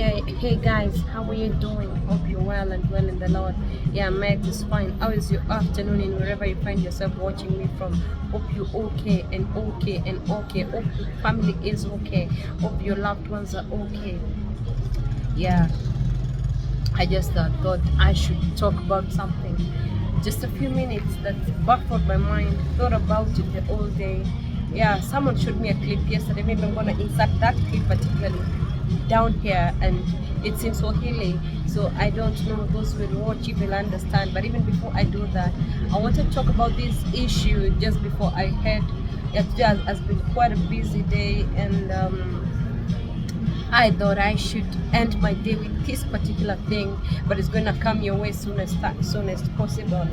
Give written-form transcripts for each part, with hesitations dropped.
Yeah, hey guys, how are you doing? Hope you're well and well in the Lord. Yeah, mate is fine. How is your afternoon in wherever you find yourself watching me from? Hope you're okay and okay and okay. Hope your family is okay. Hope your loved ones are okay. Yeah, I just thought I should talk about something. Just a few minutes that baffled my mind. Thought about it the whole day. Yeah, someone showed me a clip yesterday. Maybe I'm gonna insert that clip particularly down here, and it's in Swahili, so I don't know those who will watch if will understand. But even before I do that, I want to talk about this issue just before I head. Today has been quite a busy day, and I thought I should end my day with this particular thing, but it's gonna come your way soon as possible.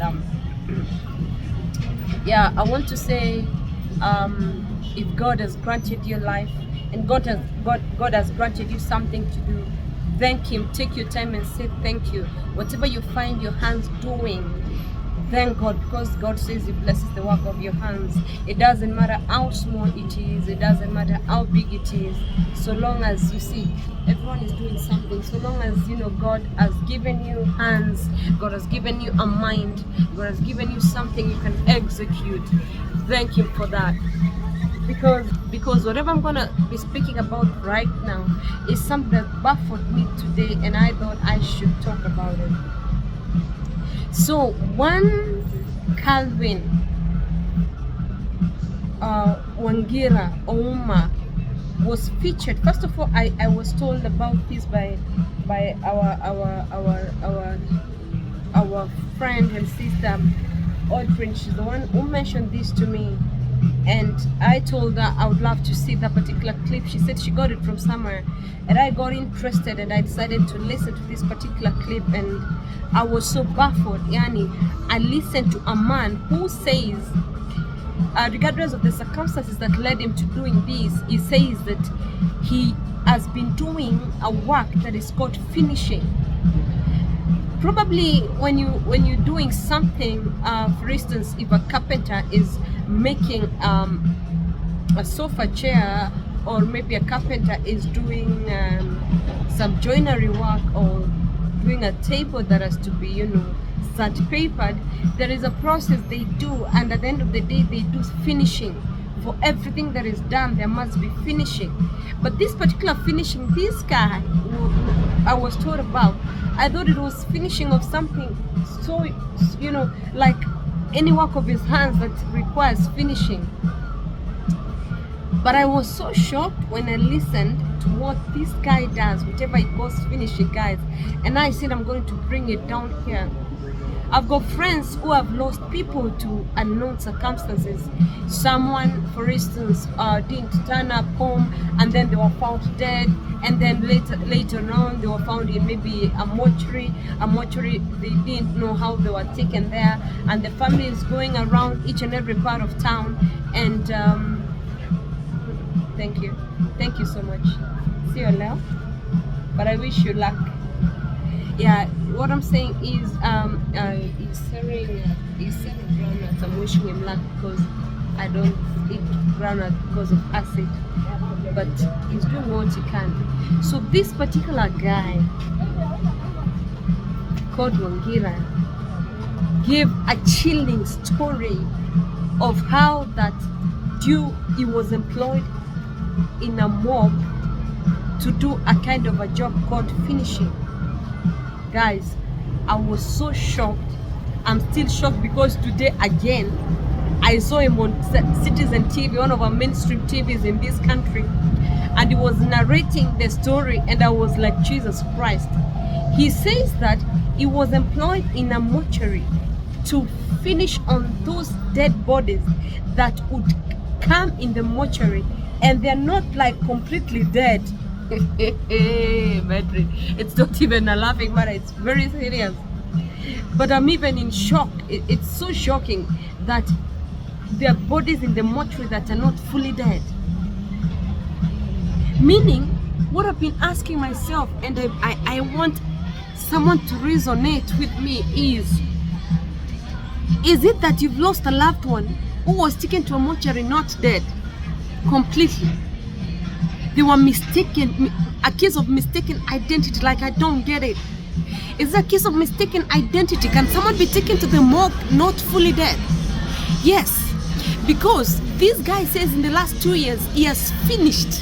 Yeah, I want to say, if God has granted you life and God has granted you something to do, thank Him. Take your time and say thank you. Whatever you find your hands doing, thank God, because God says He blesses the work of your hands. It doesn't matter how small it is, it doesn't matter how big it is, so long as you see everyone is doing something, so long as you know God has given you hands, God has given you a mind, God has given you something you can execute. Thank Him for that. Because whatever I'm gonna be speaking about right now is something that baffled me today, and I thought I should talk about it. So one Calvin Wangira Ouma was featured. First of all, I was told about this by our friend and sister Audrey. She's the one who mentioned this to me, and I told her I would love to see that particular clip. She said she got it from somewhere, and I got interested, and I decided to listen to this particular clip, and I was so baffled. Yani, I listened to a man who says, regardless of the circumstances that led him to doing this, he says that he has been doing a work that is called finishing. Probably when you're doing something, for instance, if a carpenter is making a sofa chair, or maybe a carpenter is doing some joinery work, or doing a table that has to be, sandpapered, there is a process they do, and at the end of the day they do finishing. For everything that is done, there must be finishing. But this particular finishing, this guy I was told about, I thought it was finishing of something, so like any work of his hands that requires finishing. But I was so shocked when I listened to what this guy does, whatever it calls finishing, guys. And I said I'm going to bring it down here. I've got friends who have lost people to unknown circumstances. Someone, for instance, didn't turn up home, and then they were found dead, and then later on they were found in maybe a mortuary. They didn't know how they were taken there, and the family is going around each and every part of town. And thank you so much. See you later, but I wish you luck. Yeah, what I'm saying is, he's selling groundnuts. I'm wishing him luck, because I don't eat groundnut because of acid, but he's doing what he can. So this particular guy called Wangira gave a chilling story of how that he was employed in a mob to do a kind of a job called finishing. Guys, I was so shocked. I'm still shocked, because today again I saw him on Citizen TV, one of our mainstream TVs in this country, and he was narrating the story, and I was like, Jesus Christ. He says that he was employed in a mortuary to finish on those dead bodies that would come in the mortuary, and they're not like completely dead. It's not even a laughing matter, it's very serious. But I'm even in shock. It's so shocking that there are bodies in the mortuary that are not fully dead. Meaning, what I've been asking myself, and I want someone to resonate with me, is it that you've lost a loved one who was taken to a mortuary not dead completely? They were mistaken, a case of mistaken identity. Like, I don't get it. It's a case of mistaken identity. Can someone be taken to the morgue not fully dead? Yes, because this guy says in the last 2 years he has finished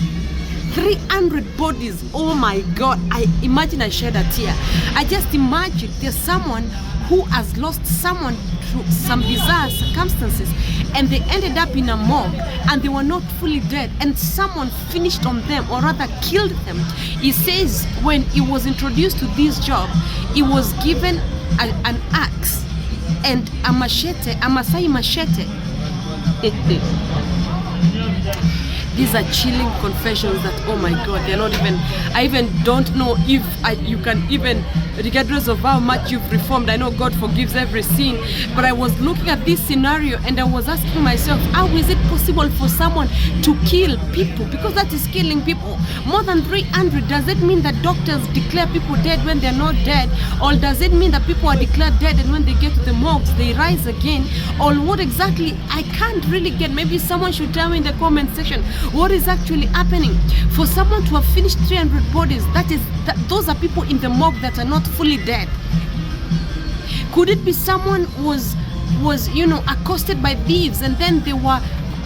300 bodies. Oh my God, I imagine I shed a tear. I just imagine there's someone who has lost someone through some bizarre circumstances, and they ended up in a morgue and they were not fully dead, and someone finished on them, or rather killed them. He says when he was introduced to this job, he was given an axe and a machete, a Masai machete. These are chilling confessions that, oh my God, they're not even, I even don't know if you can even, regardless of how much you've reformed, I know God forgives every sin, but I was looking at this scenario and I was asking myself, how is it possible for someone to kill people? Because that is killing people. More than 300, does it mean that doctors declare people dead when they're not dead? Or does it mean that people are declared dead and when they get to the morgues, they rise again? Or what exactly? I can't really get. Maybe someone should tell me in the comment section what is actually happening. For someone to have finished 300 bodies, those are people in the morgue that are not fully dead. Could it be someone was accosted by thieves and then they were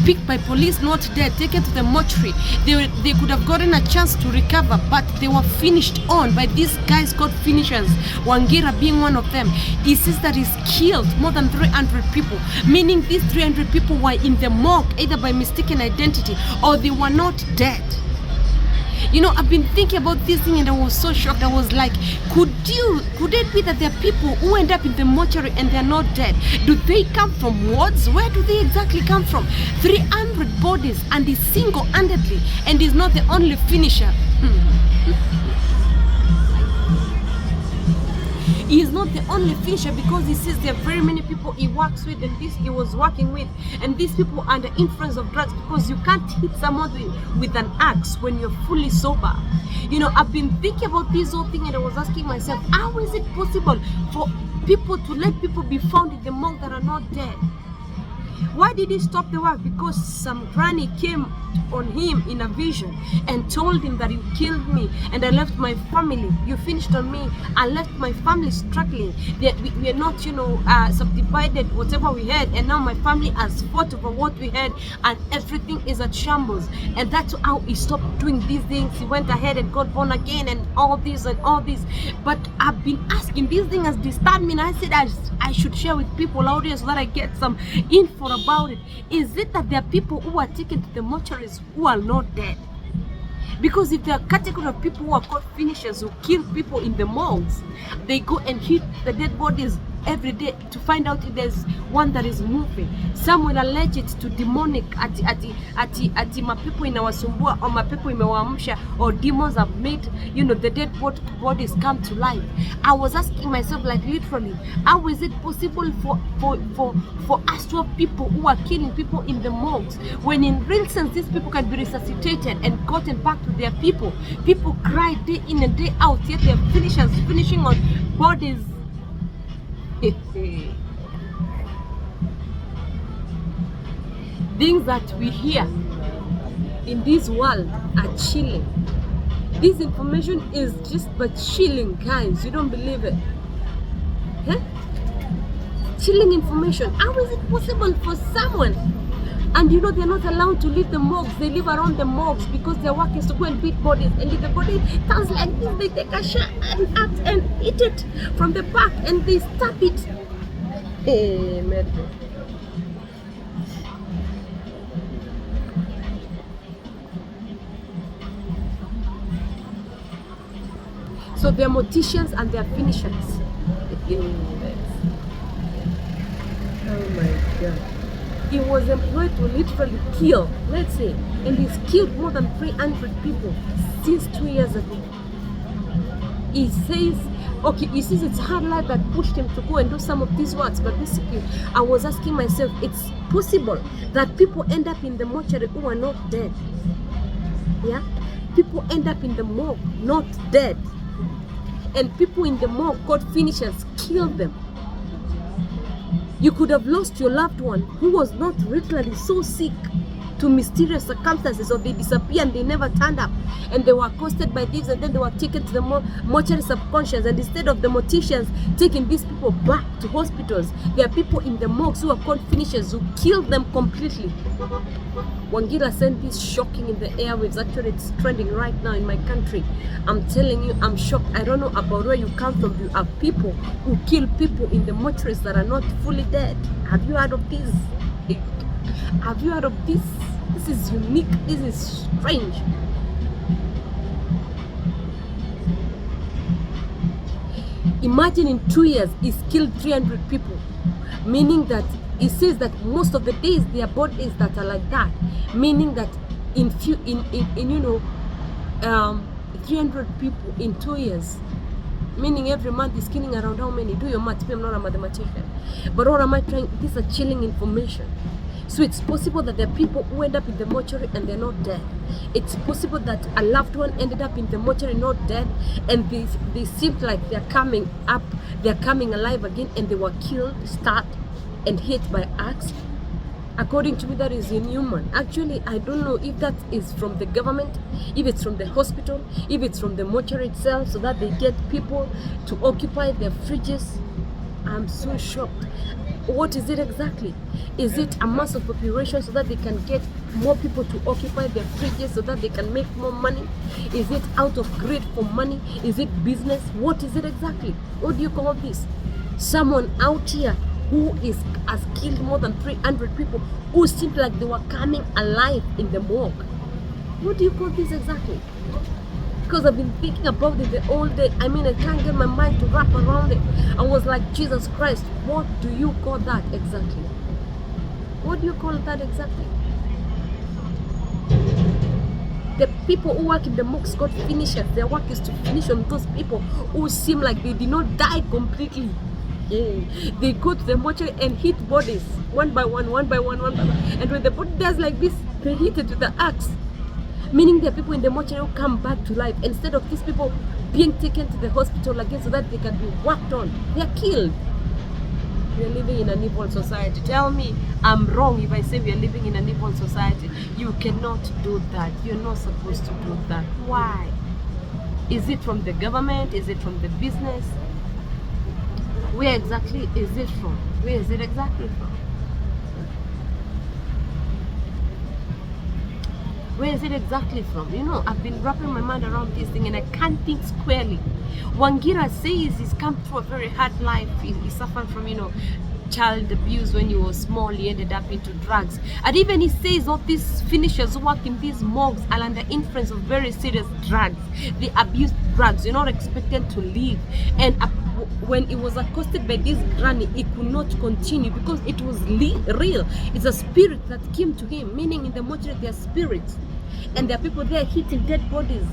picked by police, not dead, taken to the mortuary? They could have gotten a chance to recover, but they were finished on by these guys called finishers, Wangira being one of them. He says that he's killed more than 300 people, meaning these 300 people were in the morgue either by mistaken identity or they were not dead. I've been thinking about this thing and I was so shocked. I was like, could it be that there are people who end up in the mortuary and they're not dead? Do they come from wards? Where do they exactly come from? 300 bodies, and he's single-handedly, and he's not the only finisher. He is not the only finisher, because he says there are very many people he works with and he was working with, and these people are under influence of drugs, because you can't hit someone with an axe when you're fully sober. I've been thinking about this whole thing and I was asking myself, how is it possible for people to let people be found in the morgue that are not dead? Why did he stop the work? Because some granny came on him in a vision and told him that you killed me and I left my family. You finished on me. I left my family struggling. We are not, subdivided whatever we had, and now my family has fought over what we had and everything is at shambles. And that's how he stopped doing these things. He went ahead and got born again and all this and all this. But I've been asking, this thing has disturbed me, and I said I should share with people out there so that I get some info about it. Is it that there are people who are taken to the mortuaries who are not dead? Because if there are category of people who are called finishers who kill people in the morgues, they go and hit the dead bodies every day to find out if there's one that is moving. Some will allege it to demonic ati mapepo inawasumbua or mapepo imewaamsha, or demons have made the dead bodies come to life. I was asking myself, like, literally, how is it possible for us to have people who are killing people in the morgues, when in real sense these people can be resuscitated and gotten back to their people? People cry day in and day out, yet they're finishing on bodies. Things that we hear in this world are chilling. This information is just but chilling, guys. You don't believe it? Huh? Chilling information. How is it possible for someone? And they're not allowed to leave the morgues. They live around the morgues because their work is to go and beat bodies. And if the body turns like this, they take a shot and eat it from the back and they stab it. Hey, man. So they're morticians and they're finishers. Oh my God. He was employed to literally kill, let's say, and he's killed more than 300 people since 2 years ago. He says it's hard life that pushed him to go and do some of these works, but basically, I was asking myself, it's possible that people end up in the mortuary who are not dead. Yeah? People end up in the morgue not dead. And people in the morgue, called finishers, kill them. You could have lost your loved one who was not literally so sick to mysterious circumstances, or they disappear and they never turned up, and they were accosted by thieves, and then they were taken to the mortuary subconscious, and instead of the morticians taking these people back to hospitals, there are people in the morgues who are called finishers who killed them completely. Wangira sent this shocking in the airwaves. Actually, it's trending right now in my country. I'm telling you, I'm shocked. I don't know about where you come from. You have people who kill people in the mortuaries that are not fully dead. Have you heard of this? Have you heard of this? This is unique. This is strange. Imagine in 2 years, he's killed 300 people, meaning that it says that most of the days there are bodies that are like that, meaning that in 300 people in 2 years, meaning every month is killing around how many? Do your math. I'm not a mathematician, but what am I trying? These are chilling information. So it's possible that there are people who end up in the mortuary and they're not dead. It's possible that a loved one ended up in the mortuary not dead, and they seemed like they're coming up, they're coming alive again, and they were killed, stabbed, and hit by axe. According to me, that is inhuman. Actually, I don't know if that is from the government, if it's from the hospital, if it's from the mortuary itself, so that they get people to occupy their fridges. I'm so shocked. What is it exactly? Is it a mass of population so that they can get more people to occupy their fridges so that they can make more money? Is it out of greed for money? Is it business? What is it exactly? What do you call this? Someone out here who has killed more than 300 people, who seemed like they were coming alive in the morgue. What do you call this exactly? Because I've been thinking about it the whole day. I mean, I can't get my mind to wrap around it. I was like, Jesus Christ, what do you call that exactly? What do you call that exactly? The people who work in the morgues got finishers. Their work is to finish on those people who seem like they did not die completely. Yeah. They go to the mortuary and hit bodies one by one, one by one, one by one. And when the body does like this, they hit it with the axe. Meaning there are people in the mortuary who come back to life. Instead of these people being taken to the hospital again so that they can be worked on, they are killed. We are living in an evil society. Tell me I'm wrong if I say we are living in an evil society. You cannot do that. You're not supposed to do that. Why? Is it from the government? Is it from the business? Where exactly is it from? Where is it exactly from? Where is it exactly from? You know, I've been wrapping my mind around this thing and I can't think squarely. Wangira says he's come through a very hard life. He suffered from, child abuse when he was small. He ended up into drugs. And even he says all these finishers who work in these morgues are under influence of very serious drugs. They abuse drugs. You're not expected to live. And when he was accosted by this granny, he could not continue because it was real. It's a spirit that came to him, meaning in the mortuary there are spirits. And there are people there hitting dead bodies.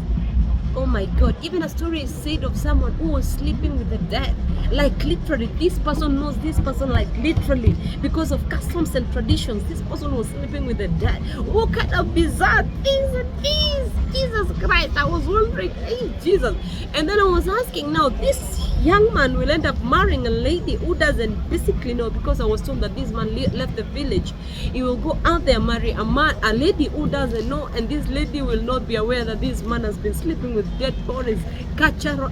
Oh my God. Even a story is said of someone who was sleeping with the dead. Like literally, this person knows this person, like literally, because of customs and traditions, this person was sleeping with the dead. What kind of bizarre things are these? Jesus Christ. I was wondering, hey, Jesus. And then I was asking, now this young man will end up marrying a lady who doesn't basically know, because I was told that this man left the village. He will go out there, marry a lady who doesn't know, and this lady will not be aware that this man has been sleeping with dead bodies, culture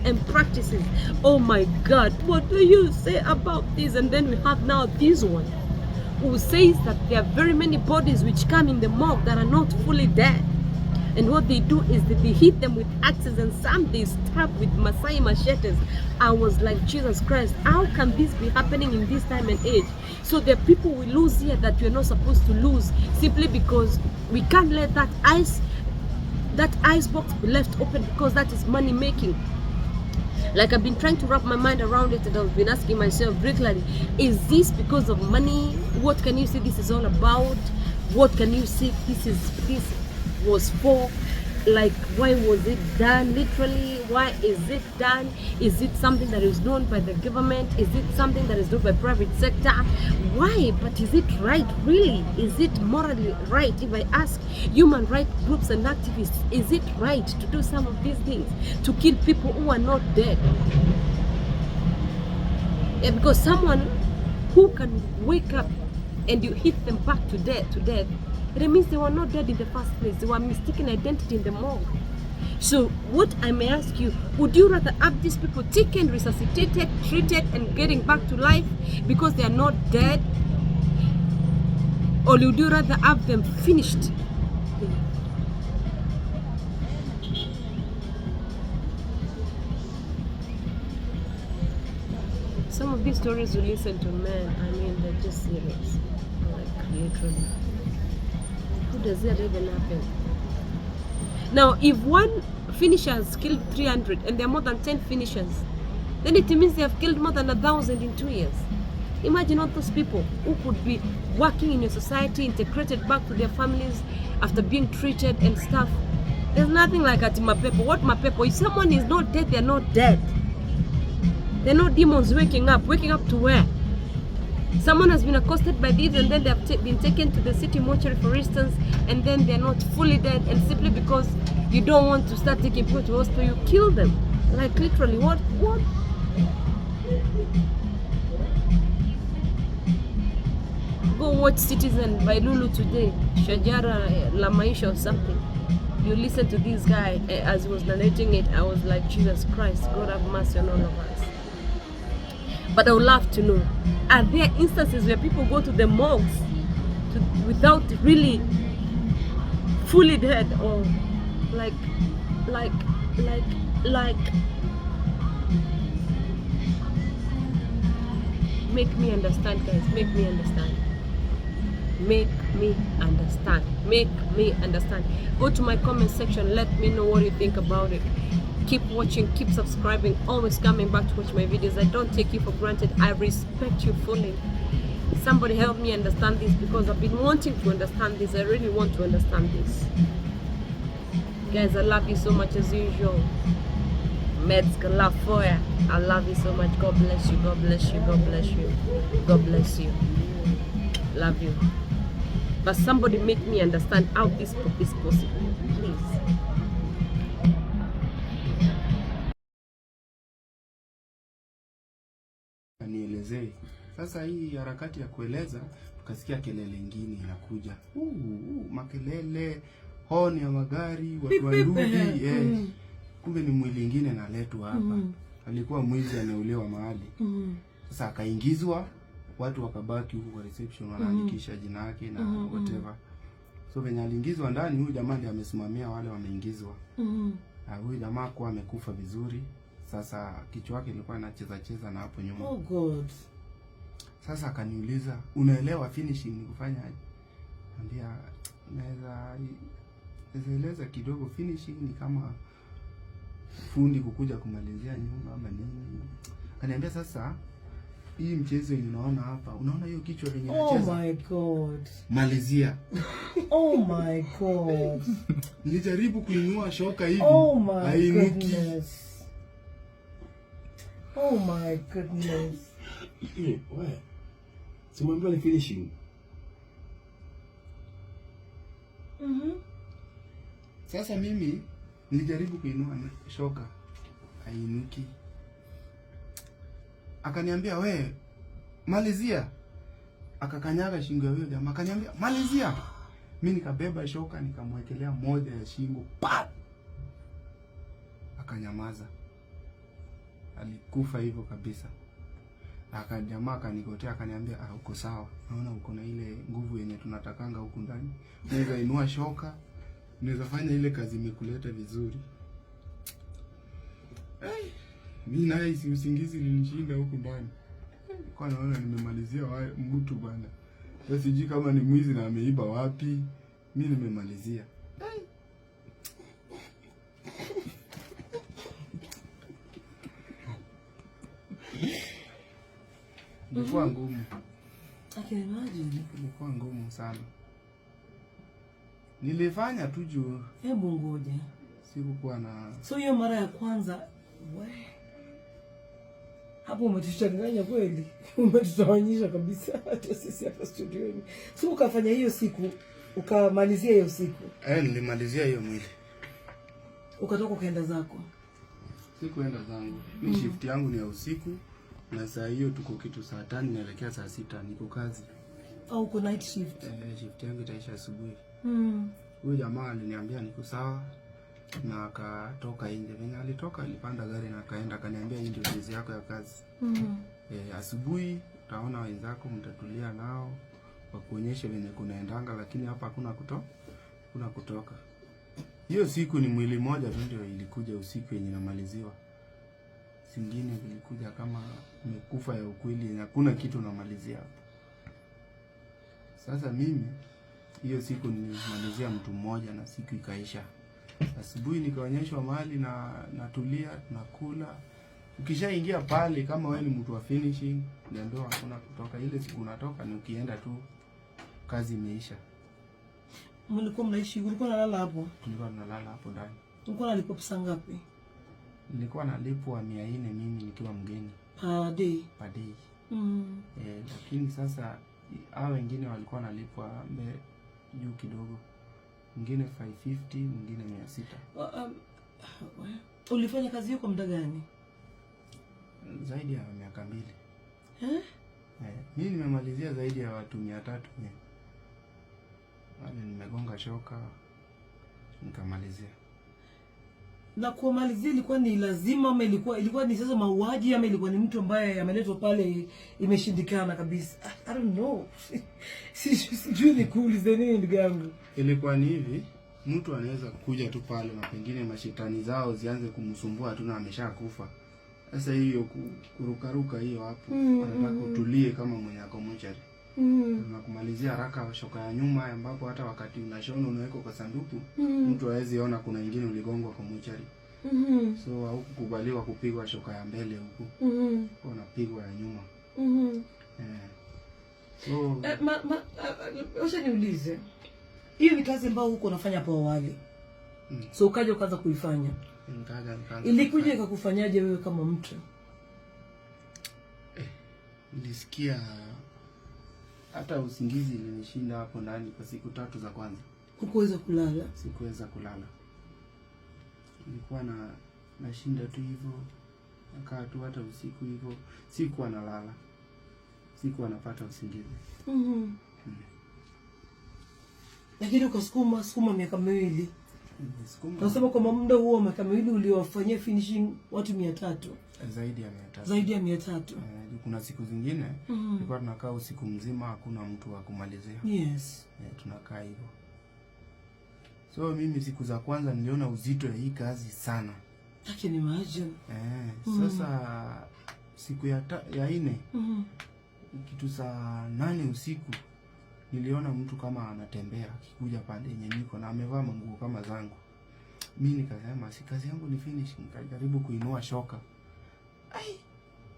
and practices. Oh my God, what do you say about this? And then we have now this one who says that there are very many bodies which come in the morgue that are not fully dead. And what they do is that they hit them with axes, and some they stab with Masai machetes. I was like, Jesus Christ, how can this be happening in this time and age? So there are people we lose here that we're not supposed to lose, simply because we can't let that ice box be left open, because that is money making. Like, I've been trying to wrap my mind around it, and I've been asking myself regularly, is this because of money? What can you say this is all about? What can you say this was for? Like, why was it done? Literally, why is it done? Is it something that is known by the government? Is it something that is done by private sector? Why? But is it right? Really? Is it morally right? If I ask human rights groups and activists, is it right to do some of these things, to kill people who are not dead? Yeah, because someone who can wake up and you hit them back to death, it means they were not dead in the first place. They were mistaken identity in the morgue. So what I may ask you, would you rather have these people taken, resuscitated, treated, and getting back to life because they are not dead? Or would you rather have them finished? Some of these stories you listen to, man, I mean, they're just serious. Like, literally. How does that even happen? Now, if one finisher has killed 300 and there are more than 10 finishers, then it means they have killed more than 1,000 in 2 years. Imagine all those people who could be working in your society, integrated back to their families after being treated and stuff. There's nothing like at Mapepo. What Mapepo? If someone is not dead, they're not dead. They're not demons waking up. Waking up to where? Someone has been accosted by thieves and then they have been taken to the city mortuary, for instance, and then they're not fully dead, and simply because you don't want to start taking people to hospital, you kill them. Like literally, what? Go watch Citizen by Lulu today, Shajara La Maisha or something. You listen to this guy as he was narrating it, I was like, Jesus Christ, God have mercy on all of us. But I would love to know, are there instances where people go to the morgues without really fully dead, or like make me understand, guys, make me understand. Make me understand. Make me understand. Go to my comment section, let me know what you think about it. Keep watching, keep subscribing, always coming back to watch my videos. I don't take you for granted. I respect you fully. Somebody help me understand this, because I've been wanting to understand this. I really want to understand this. Guys, I love you so much as usual. Meds love for you. I love you so much. God bless you. God bless you. God bless you. God bless you. Love you. But somebody make me understand how this is possible, please. Nielezee. Sasa hii harakati ya kueleza, tukasikia kelele nyingine inakuja. Makelele, honi ya magari, watu wanduki, kumbe ni mwili mwingine naletwa hapa. Alikuwa mwizi ameulewa mahali. Sasa akaingizwa, watu wakabaki huko kwa reception wanaandikisha jina yake na whatever. So venye aliingizwa ndani, huyu jamaa ndiye amesimamia wale wameingizwa. Huyu jamaa kwa amekufa vizuri. Sasa kichwa yake ilikuwa inacheza na hapo nyuma. Oh God. Sasa akaniuliza, unaelewa finishing ni kufanya aje? Ambia naweza eleza kidogo. Finishing ni kama fundi kukuja kumalizia nyumba ama nini. Akaniambia sasa hii mchezo unaona hapa, unaona hiyo kichwa yenye inacheza? Oh my God. Malizia. Oh my God. Nilijaribu kuinua shoka hivi. Oh my goodness. Oh my goodness. Wewe. Simwambia ni finishing. Sasa mimi nilijaribu kuinua shoka, hainuki. Akaniambia we malizia. Akakanyaga shingo ya huyo jamaa. Akaniambia malizia. Mimi nikabeba shoka nikamwekelea moja ya shingo. Pa! Akanyamaza. Alikufa hivyo kabisa. Jamaa akanigotea akaniambia uko sawa. Naona uko na ile nguvu yenye tunatakanga huku ndani. Unaweza inua shoka. Unaweza fanya ile kazi imekuleta vizuri. Mimi naye usingizi linishinda huku ndani. Kwa naona nimemalizia mtu bwana. Sasa sijui kama ni mwizi na ameiba wapi. Mimi nimemalizia. Ilikuwa ngumu. I can imagine. Ilikuwa ngumu sana. Nilifanya tu juu. Hebu ngoja. Sikuwa na. So hiyo mara ya kwanza, hapo umetuchanganya kweli. Umetutawanyisha kabisa hata sisi hapa studioni. So ukafanya hiyo siku, ukamalizia hiyo siku. Nilimalizia hiyo mwili. Ukatoka ukaenda zako. Sikuenda zangu. Mimi shift yangu ni ya usiku. Na saa hiyo tuko kitu saa 5 naelekea saa 6 niko kazi. Au uko night shift? Shift yangu itaisha asubuhi. Huyu jamaa aliniambia niko sawa na akatoka nje. Venye alitoka alipanda gari na akaenda, akaniambia hii ndio kazi yako ya kazi. Asubuhi utaona wenzako mtatulia nao wakuonyeshe venye kunaendanga, lakini hapa hakuna kutoka. Hiyo siku ni mwili moja tu ndio ilikuja usiku yenye namaliziwa. Singine ilikuja kama umekufa ya ukweli, hakuna kitu namalizia hapo. Sasa mimi hiyo siku nilimalizia mtu mmoja na siku ikaisha. Asubuhi nikaonyeshwa mahali na natulia, nakula. Ukishaingia pale kama wewe ni mtu wa finishing, ndio hakuna kutoka. Ile siku unatoka ni ukienda tu kazi imeisha. Mlikuwa mnaishi, ulikuwa unalala hapo? Tulikuwa tunalala hapo ndani. Ulikuwa unalipwa pesa ngapi? Nilikuwa nalipwa 400 mimi nikiwa mgeni. Per day. Per day. Lakini sasa hao wengine walikuwa nalipwa juu kidogo. Mwingine 550, mwingine 600. Ulifanya kazi hiyo kwa muda gani? Zaidi ya miaka 2. Mimi nimemalizia zaidi ya watu 300. Wale nimegonga shoka nikamalizia. Na kumalizia ilikuwa ni lazima ama ilikuwa ni sasa mauaji ama ilikuwa ni mtu ambaye ameletwa pale imeshindikana kabisa? I don't know. Sijui nikuulize nini ndugu yangu. Ilikuwa ni hivi, mtu anaweza kuja tu pale na pengine mashetani zao zianze kumsumbua tu na ameshakufa. Sasa hiyo kurukaruka hiyo hapo, anataka utulie kama mwenye ako mochari. Na kumalizia haraka shoka ya nyuma, ambapo hata wakati unashona unaweka kwa sanduku, mtu hawezi ona kuna ingine uligongwa kwa mochari. So haukukubaliwa kupigwa shoka ya mbele huku. Unapigwa ya nyuma. So acha niulize. Hiyo ni kazi ambayo huko unafanya hapo awali. So ukaja ukaanza kuifanya. Nikaja. Ilikuja ikakufanyaje wewe kama mtu? Nilisikia hata usingizi ilinishinda hapo ndani kwa siku 3 za kwanza. Hukuweza kulala? Sikuweza kulala. Nilikuwa nashinda tu hivyo. Nakaa tu hata usiku hivyo. Sikuwa nalala. Sikuwa napata usingizi. Lakini ukasukuma miaka 2. Nasema kwa muda huo miaka 2 uliowafanyia finishing watu 300. Zaidi ya 300. Zaidi ya 300. Kuna siku zingine tulikuwa tunakaa usiku mzima hakuna mtu wa kumalizia. Yes. Tunakaa hivyo. So mimi siku za kwanza niliona uzito ya hii kazi sana. Lakini imagine. Sasa siku ya 4 kitu saa 8 usiku niliona mtu kama anatembea akikuja pande yenye niko na amevaa manguo kama zangu. Mimi nikasema si kazi yangu ni finish, nikajaribu kuinua shoka.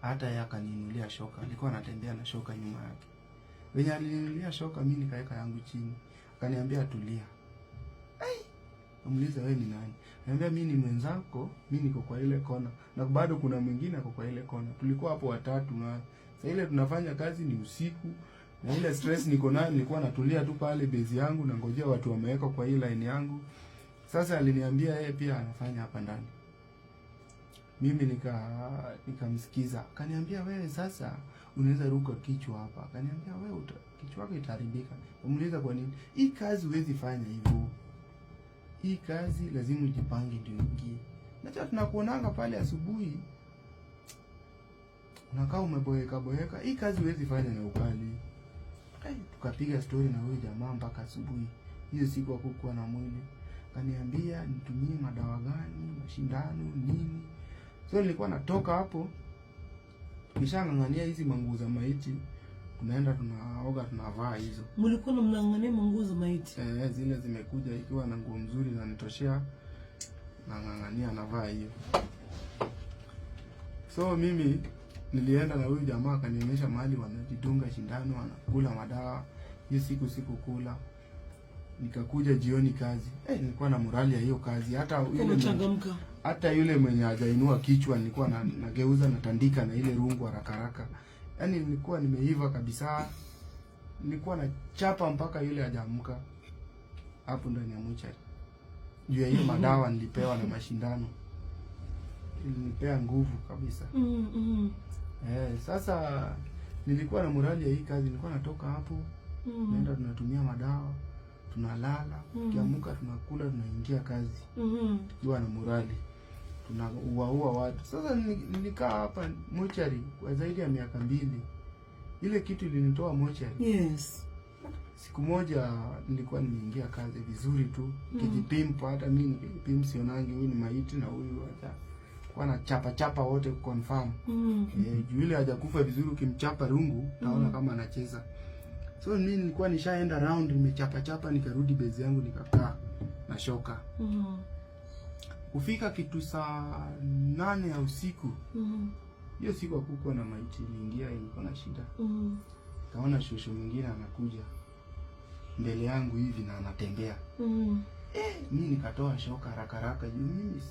Hata yeye akaniinulia shoka. Alikuwa anatembea na shoka nyuma yake. Wenye aliniinulia shoka mimi nikaweka yangu chini. Akaniambia tulia. Namuuliza wewe ni nani? Ananiambia mimi ni mwenzako, mimi niko kwa ile kona. Na bado kuna mwingine ako kwa ile kona. Tulikuwa hapo 3 na sasa ile tunafanya kazi ni usiku. Na ile stress niko nayo nilikuwa natulia tu pale base yangu na ngojea watu wameweka kwa hii line yangu. Sasa aliniambia yeye pia anafanya hapa ndani. Mimi nikamsikiza. Akaniambia wewe sasa unaweza ruka kichwa hapa. Akaniambia wewe kichwa chako itaharibika. Umuuliza kwa nini? Hii kazi huwezi fanya hivyo. Hii kazi lazima ujipange ndio ingie. Nacha tunakuonanga pale asubuhi. Unakaa umeboeka. Hii kazi huwezi fanya na ukali. Tukapiga story na huyo jamaa mpaka asubuhi. Hiyo siku hakukuwa na mwili. Akaniambia nitumie madawa gani, mashindano, nini. So nilikuwa natoka hapo. Tukishang'ang'ania hizi manguo za maiti, tunaenda tunaoga tunavaa hizo. Mlikuwa mnang'ang'ania manguo za maiti? Zile zimekuja ikiwa na nguo nzuri na nitoshea na ng'ang'ania navaa hiyo. So mimi nilienda na huyu jamaa akanionyesha mahali wanajidunga shindano, wanakula madawa. Hiyo siku sikukula. Nikakuja jioni kazi. Nilikuwa na morali ya hiyo kazi. Hata yule mwenye hajainua kichwa nilikuwa nageuza natandika na ile rungu haraka. Yaani nilikuwa nimeiva kabisa. Nilikuwa na chapa mpaka yule hajaamka. Hapo ndani ya mochari. Juu ya hiyo madawa nilipewa na mashindano. Ilinipea nguvu kabisa. Sasa nilikuwa na morali ya hii kazi. Nilikuwa natoka hapo. Naenda tunatumia madawa. tunalala, tukiamka tunakula, tunaingia kazi. Tukiwa na morali. Tunaua watu. Sasa nilikaa hapa mochari kwa zaidi ya miaka 2. Ile kitu ilinitoa mochari. Yes. Siku moja nilikuwa nimeingia kazi vizuri tu, kijipimpa, hata mimi nikijipimpa sionangi huyu ni maiti na huyu hata kwa na chapa wote confirm. Juu ile hajakufa vizuri, ukimchapa rungu naona kama anacheza. So mimi nilikuwa nishaenda round, nimechapa nikarudi base yangu nikakaa na shoka. Kufika kitu saa 8 ya usiku. Hiyo siku hakukuwa na maiti, iliingia ilikuwa na shida. Kaona shosho mwingine anakuja mbele yangu hivi na anatembea. Mimi nikatoa shoka haraka juu mimi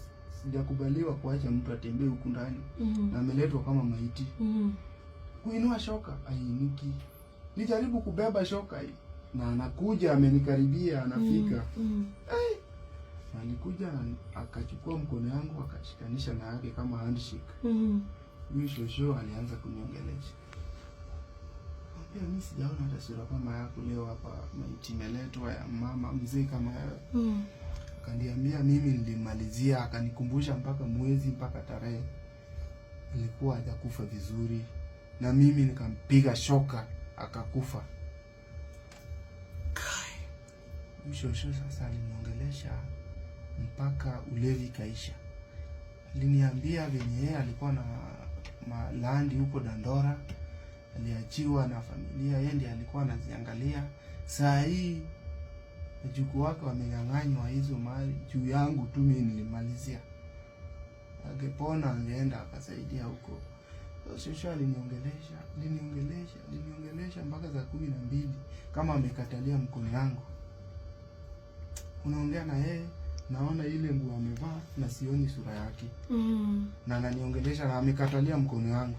sijakubaliwa kuacha mtu atembee huku ndani. Na ameletwa kama maiti. Kuinua shoka ainuki. Nijaribu kubeba shoka hii na anakuja amenikaribia anafika. Alikuja akachukua mkono yangu akashikanisha na yake kama handshake. Huyu shosho alianza kuniongelesha. Mimi sijaona hata sura kama yako leo hapa, maiti imeletwa ya mama mzee kama wewe. Akaniambia mimi nilimalizia, akanikumbusha mpaka mwezi mpaka tarehe. Nilikuwa hajakufa vizuri na mimi nikampiga shoka akakufa. Shosho sasa aliniongelesha mpaka ulevi kaisha. Aliniambia venye yeye alikuwa na malandi huko Dandora, aliachiwa na familia, yeye ndiye alikuwa anaziangalia. Saa hii mjukuu wake wamenyang'anywa hizo mali juu yangu tu, mimi nilimalizia. Angepona angeenda akasaidia huko. Shosho aliniongelesha mpaka za 12 kama amekatalia mkono yangu. Unaongea na yeye, naona ile nguo amevaa na sioni sura yake. Na ananiongelesha na amekatalia mkono wangu.